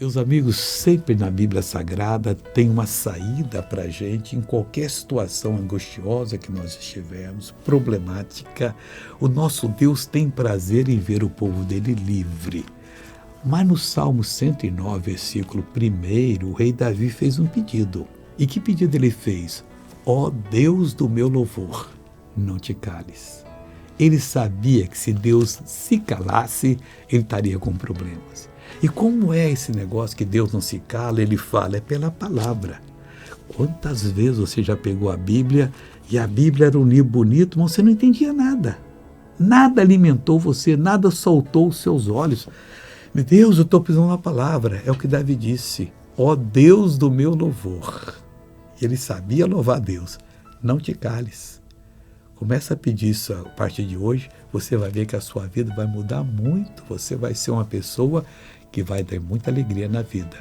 Meus amigos, sempre na Bíblia Sagrada tem uma saída para a gente em qualquer situação angustiosa que nós estivermos, problemática. O nosso Deus tem prazer em ver o povo dele livre. Mas no Salmo 109, versículo 1, o rei Davi fez um pedido. E que pedido ele fez? Ó Deus do meu louvor, não te cales. Ele sabia que se Deus se calasse, ele estaria com problemas. E como é esse negócio que Deus não se cala? Ele fala, é pela palavra. Quantas vezes você já pegou a Bíblia e a Bíblia era um livro bonito, mas você não entendia nada. Nada alimentou você, nada soltou os seus olhos. Meu Deus, eu estou precisando de uma palavra. É o que Davi disse. Ó Deus do meu louvor. E ele sabia louvar a Deus. Não te cales. Começa a pedir isso a partir de hoje. Você vai ver que a sua vida vai mudar muito. Você vai ser uma pessoa que vai dar muita alegria na vida.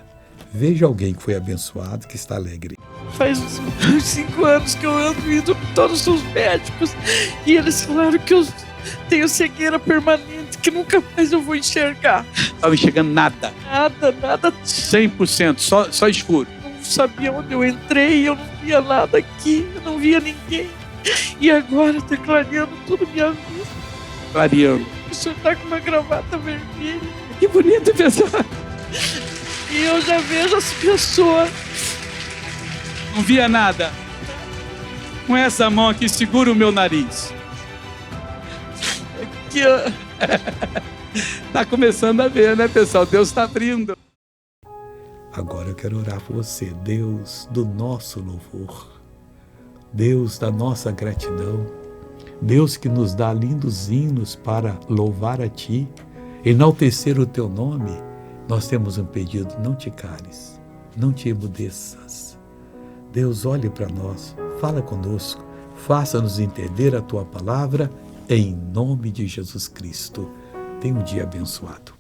Veja alguém que foi abençoado, que está alegre. Faz uns 5 anos que eu ando indo com todos os médicos e eles falaram que eu tenho cegueira permanente, que nunca mais eu vou enxergar. Estava enxergando nada. Nada. 100%, só escuro. Não sabia onde eu entrei, eu não via nada aqui, eu não via ninguém. E agora está clareando tudo minha vida. Clareando. O senhor está com uma gravata vermelha. Que bonito, pessoal. E eu já vejo as pessoas. Não via nada. Com essa mão aqui, segura o meu nariz. Aqui, ó. Tá começando a ver, né, pessoal? Deus está abrindo. Agora eu quero orar por você, Deus do nosso louvor, Deus da nossa gratidão, Deus que nos dá lindos hinos para louvar a Ti, enaltecer o Teu nome. Nós temos um pedido, não te cales, não te emudeças. Deus, olhe para nós, fala conosco, faça-nos entender a Tua palavra, em nome de Jesus Cristo. Tenha um dia abençoado.